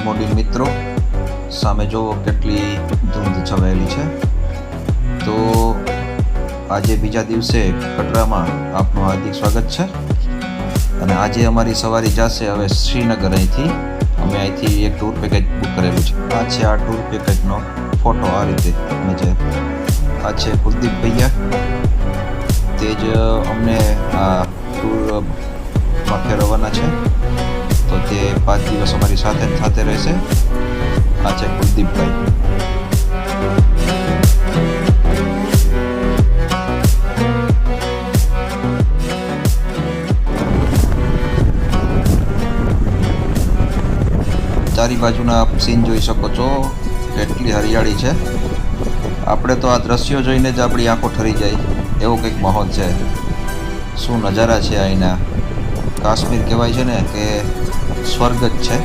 Morning મિત્રો, સામે જુઓ કેટલી ધૂંધ છવાયેલી છે। તો આજે બીજા દિવસે કટરામાં આપનું હાર્દિક સ્વાગત છે। અને આજે અમારી સવારી જશે હવે શ્રીનગર। અહીંથી એક ટૂર પેકેજ બુક કરેલું છે। આ છે આ ટૂર પેકેજનો ફોટો। આ રીતે અમે છે, આ છે કુલદીપ ભૈયા, તે જ અમને આ ટૂરમાં ફેરવવાના છે। તો તે 5 દિવસ અમારી સાથે રહેશે। આ છે કુલદીપભાઈ। ચારી બાજુના આપ સીન જોઈ શકો છો, કેટલી હરિયાળી છે। આપણે તો આ દ્રશ્યો જોઈને જ આપણી આંખો ઠરી જાય એવો કંઈક માહોલ છે। શું નજારા છે અહીંના! કાશ્મીર કહેવાય છે ને કે સ્વર્ગ જ છે,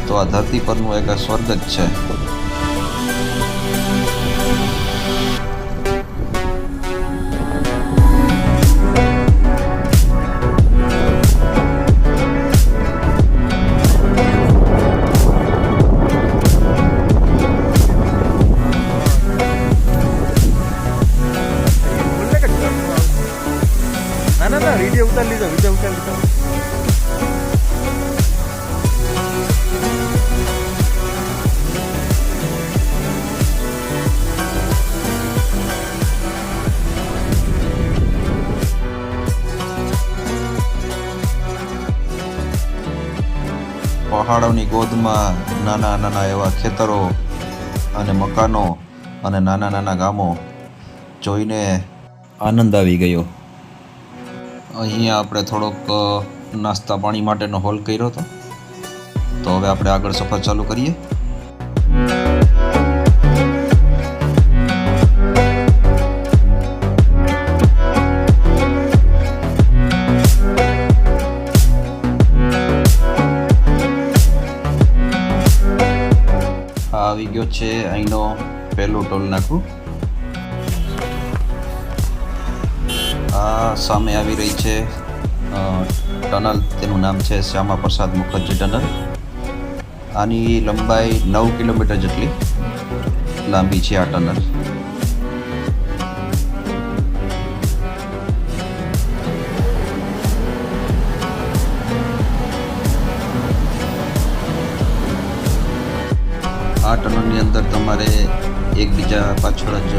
તો આ ધરતી પરનું એક સ્વર્ગ જ છે। ના વિડીયો ઉતાર લીધો પહાડોની ગોદમાં નાના નાના એવા ખેતરો અને મકાનો અને નાના નાના ગામો જોઈને આનંદ આવી ગયો। અહીંયા આપણે થોડોક નાસ્તા પાણી માટેનો હોલ કર્યો હતો, તો હવે આપણે આગળ સફર ચાલુ કરીએ। આ આવી ગયો છે અહીંનો પહેલો ટોલ નાકું। આ સામે આવી રહી છે ટનલ, તેનું નામ છે શ્યામા પ્રસાદ મુખર્જી ટનલ। આની લંબાઈ 9 કિલોમીટર જેટલી લાંબી છે આ ટનલ। આ ટનલની અંદર તમારે એકબીજા પાછળ જ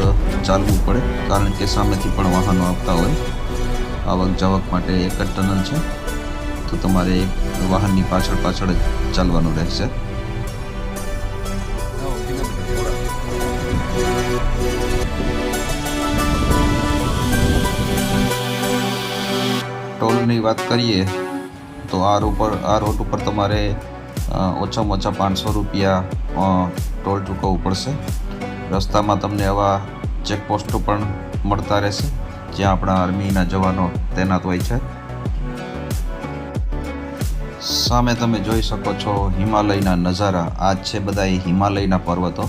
ચાલવું પડે, કારણ કે સામેથી પણ વાહનો આવતા હોય। આવક જાવક માટે એક જ ટનલ છે, તો તમારે વાહનની પાછળ જ ચાલવાનું રહેશે। ટોલની વાત કરીએ તો આ રોડ ઉપર તમારે ઓછામાં ઓછા 500 રૂપિયા ટોલ ચૂકવવું પડશે। રસ્તામાં તમને આવા ચેકપોસ્ટો પણ મળતા રહેશે, જ્યાં આપણા આર્મીના જવાનો તૈનાત હોય છે। સામે તમે જોઈ શકો છો હિમાલયના નજારા। આ છે બધા હિમાલયના પર્વતો।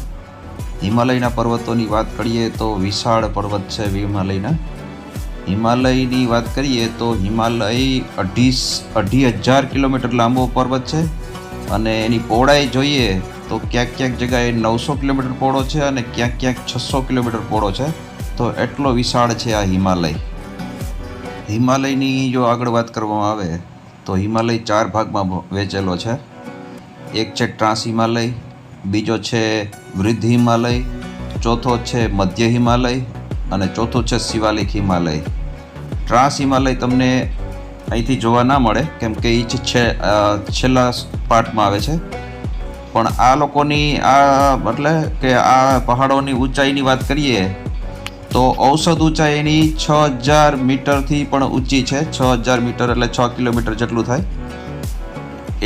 હિમાલયના પર્વતોની વાત કરીએ તો વિશાળ પર્વત છે હિમાલયની વાત કરીએ તો હિમાલય 2,500 કિલોમીટર લાંબો પર્વત છે, અને એની પહોળાઈ જોઈએ તો ક્યાંક જગ્યાએ 900 કિલોમીટર પહોળો છે અને ક્યાંક 600 કિલોમીટર પહોળો છે। તો એટલો વિશાળ છે આ હિમાલય। હિમાલયની જો આગળ વાત કરવામાં આવે તો હિમાલય 4 ભાગમાં વહેંચેલો છે। એક છે ટ્રાન્સ હિમાલય, બીજો છે વૃદ્ધ હિમાલય, ચોથો છે મધ્ય હિમાલય અને ચોથો છે શિવાલિક હિમાલય। ટ્રાન્સ હિમાલય તમને અહીંથી જોવા ના મળે, કેમ કે એ છેલ્લા પાર્ટમાં આવે છે। પણ આ લોકોની એટલે કે આ પહાડોની ઊંચાઈની વાત કરીએ તો ઔસત ઊંચાઈ એની 6,000 મીટરથી પણ ઊંચી છે। 6,000 મીટર એટલે 6 કિલોમીટર જેટલું થાય,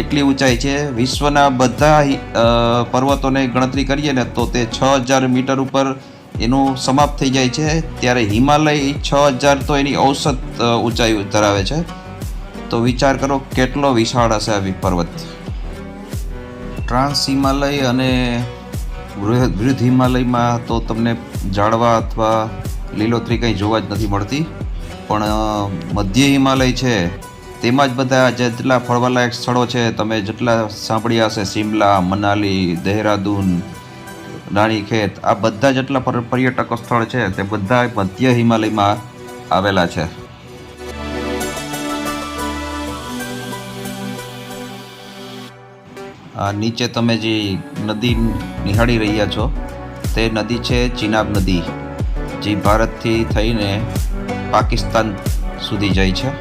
એટલી ઊંચાઈ છે। વિશ્વના બધા પર્વતોને ગણતરી કરીએ ને તો તે 6,000 મીટર ઉપર એનું સમાપ્ત થઈ જાય છે, ત્યારે હિમાલય 6,000 તો એની ઔસત ઊંચાઈ ધરાવે છે। તો વિચાર કરો કેટલો વિશાળ હશે આ પર્વત। ટ્રાન્સ હિમાલય અને વૃદ્ધ હિમાલયમાં તો તમને ઝાડવા અથવા લીલોતરી કંઈ જોવા જ નથી મળતી, પણ મધ્ય હિમાલય છે તેમાં જ બધા જેટલા ફરવાલાયક સ્થળો છે, તમે જેટલા સાંભળ્યા હશે, શિમલા, મનાલી, દહેરાદૂન, રાણીખેત, આ બધા જેટલા પર્યટક સ્થળ છે તે બધા મધ્ય હિમાલયમાં આવેલા છે. આ નીચે તમે જે નદી નિહાળી રહ્યા છો તે નદી છે ચિનાબ નદી, જે ભારતથી થઈને પાકિસ્તાન સુધી જાય છે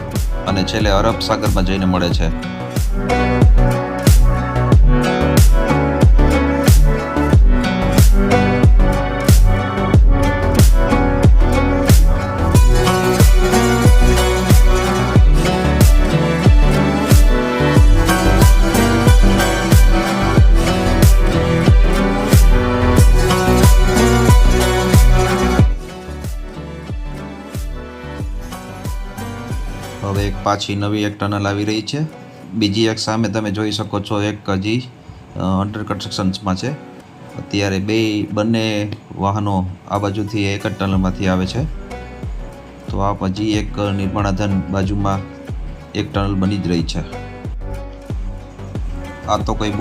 અને છેલ્લે અરબ સાગરમાં જઈને મળે છે. હવે એક પાછી નવી એક ટનલ આવી રહી છે. બીજી એક સામે તમે જોઈ શકો છો, એક હજી અંડર કન્સ્ટ્રક્શન્સમાં છે. અત્યારે બંને વાહનો આ બાજુથી એક જ ટનલમાંથી આવે છે. તો આ હજી એક નિર્માણાધીન બાજુમાં એક ટનલ બની જ રહી છે. આ તો કોઈ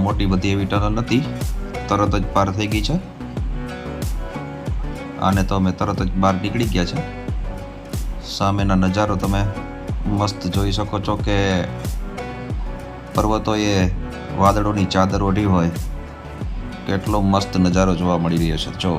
મોટી બધી એવી ટનલ નથી, તરત જ પાર થઈ ગઈ છે. આને તો અમે તરત જ બહાર નીકળી ગયા છે. સામેના નજારો તમે મસ્ત જોઈ શકો છો કે પર્વતોએ વાદળોની ચાદર ઓઢી હોય કેટલો મસ્ત નજારો જોવા મળી રહ્યો છે. જો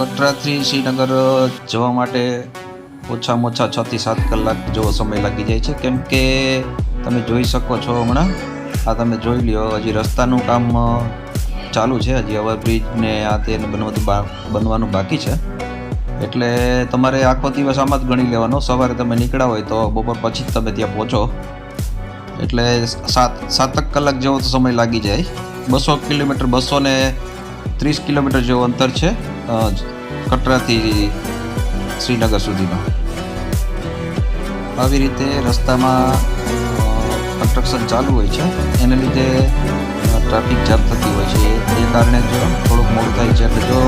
કટરાથી શ્રીનગર જવા માટે ઓછામાં ઓછા 6 થી 7 કલાક જેવો સમય લાગી જાય છે. કેમ કે તમે જોઈ શકો છો, હમણાં આ તમે જોઈ લ્યો, હજી રસ્તાનું કામ ચાલુ છે. હજી ઓવરબ્રિજ ને આ તે બનવાનું બાકી છે. એટલે તમારે આખો દિવસ આમાં જ ગણી લેવાનો. સવારે તમે નીકળ્યા હોય તો બપોર પછી જ તમે ત્યાં પહોંચો, એટલે 7 કલાક જેવો તો સમય લાગી જાય. 200 કિલોમીટર 230 કિલોમીટર જેવું અંતર છે કટરાથી શ્રીનગર સુધીનો. આવી રીતે રસ્તામાં કન્સ્ટ્રક્શન ચાલુ હોય છે, એને લીધે ટ્રાફિક જામ થતી હોય છે. એ કારણે જો થોડુંક મોડું થાય છે. એટલે જો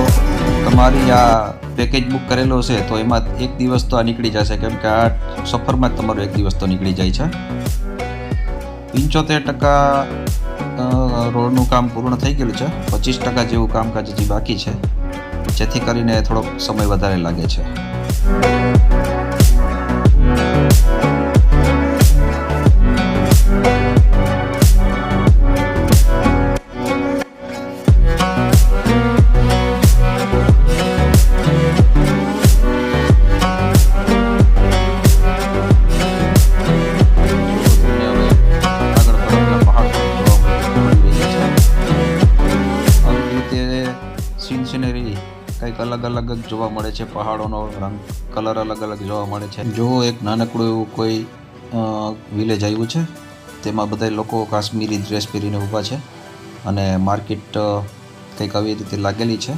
તમારી આ પેકેજ બુક કરેલો છે તો એમાં 1 દિવસ તો આ નીકળી જશે, કેમ કે આ સફરમાં જ તમારો 1 દિવસ તો નીકળી જાય છે. 75% રોડનું કામ પૂર્ણ થઈ ગયેલું છે. 25% જેવું કામકાજ હજી બાકી છે, જેથી કરીને થોડોક સમય વધારે લાગે છે. સિનરી કંઈક અલગ અલગ જ જોવા મળે છે. પહાડોનો રંગ કલર અલગ અલગ જોવા મળે છે. જો એક નાનકડું એવું કોઈ વિલેજ આવ્યું છે, તેમાં બધા લોકો કાશ્મીરી ડ્રેસ પહેરીને ઊભા છે અને માર્કેટ કંઈક આવી રીતે લાગેલી છે.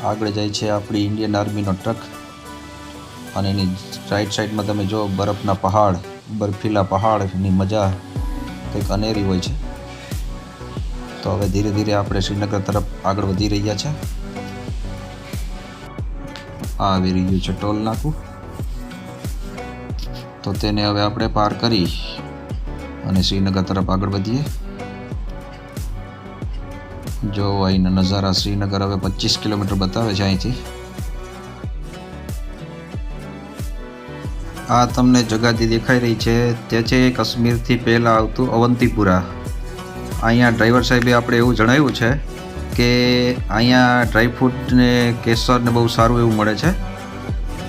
આગળ જાય છે આપણી ઇન્ડિયન આર્મીનો ટ્રક અને એની રાઈટ સાઈડમાં તમે જો બરફના પહાડ, બર્ફીલા પહાડની મજા કંઈક અનેરી હોય છે. તો હવે ધીરે ધીરે આપણે શ્રીનગર તરફ આગળ વધી રહ્યા છે. આ આવી રહ્યું છે ટોલ નાકું, તો તેને હવે આપણે પાર કરી અને શ્રીનગર તરફ આગળ વધીએ. જો અહીંના નજારા, શ્રીનગર હવે 25 કિલોમીટર બતાવે છે અહીંથી. આ તમને જગા જે દેખાઈ રહી છે તે છે કાશ્મીરથી પહેલાં આવતું અવંતીપુરા. અહીંયા ડ્રાઈવર સાહેબે આપણે એવું જણાવ્યું છે કે અહીંયા ડ્રાયફ્રૂટ ને કેસર ને બહુ સારું એવું મળે છે.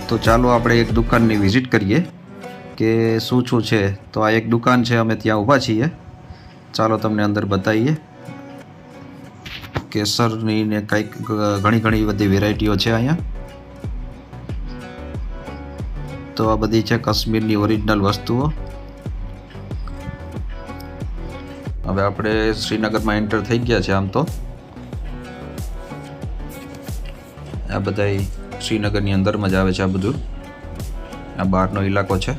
તો ચાલો આપણે એક દુકાનની વિઝિટ કરીએ કે શું છે. તો આ એક દુકાન છે, અમે ત્યાં ઊભા છીએ. ચાલો તમને અંદર બતાવીએ. કેસરની ને કંઈક ઘણી બધી વેરાયટીઓ છે અહીંયા. તો આ બધી છે કાશ્મીરની ઓરિજિનલ વસ્તુઓ. હવે આપણે શ્રીનગરમાં એન્ટર થઈ ગયા છે. આમ તો આ બધા શ્રીનગરની અંદરમાં જ આવે છે. આ બધું આ બહારનો ઇલાકો છે.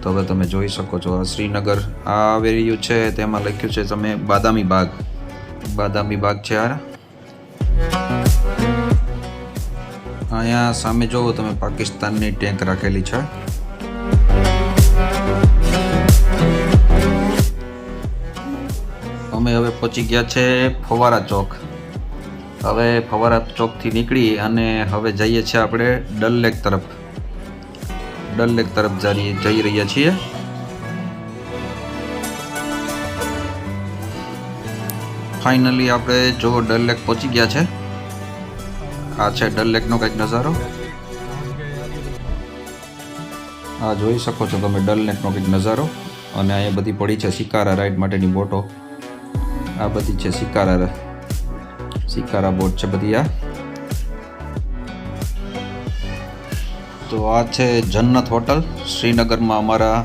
તો હવે તમે જોઈ શકો છો આ શ્રીનગર આ આવી રહ્યું છે. તેમાં લખ્યું છે તમે બાદામી બાગ છે. અહીંયા સામે જોવો તમે પાકિસ્તાનની ટેન્ક રાખેલી છે. અમે હવે પહોંચી ગયા છે ફવારા ચોક. હવે ફવારા ચોકથી નીકળી અને હવે જઈએ છીએ આપણે ડલ લેક તરફ જઈ રહ્યા છીએ. ફાઇનલી આપણે જો ડલ લેક પહોંચી ગયા છે. આ છે ડલ લેકનો કંઈક નજારો. આ જોઈ શકો છો તમે ડલ લેકનો કંઈક નજારો. અને અહીંયા બધી પડી છે શિકારા રાઈડ માટેની બોટો. આ બધી છે શિકારા બોટ છે બધી. આ તો આ છે જન્નત હોટલ શ્રીનગરમાં. અમારા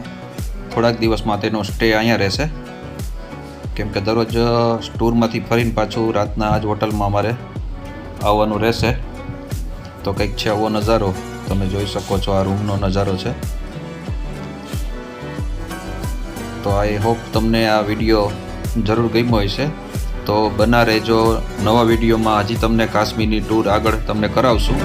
થોડાક દિવસમાં તેનો સ્ટે અહીંયા રહેશે, કેમ કે દરરોજ ટૂરમાંથી ફરીને પાછું રાતના આ જ હોટલમાં અમારે આવવાનું રહેશે. તો કંઈક છે આવો નજારો તમે જોઈ શકો છો. આ રૂમનો નજારો છે. તો આઈ હોપ તમને આ વિડીયો જરૂર ગમ્યો હશે. તો બના રહેજો. નવા વિડીયોમાં હજી તમને કાશ્મીરની ટૂર આગળ તમને કરાવશું.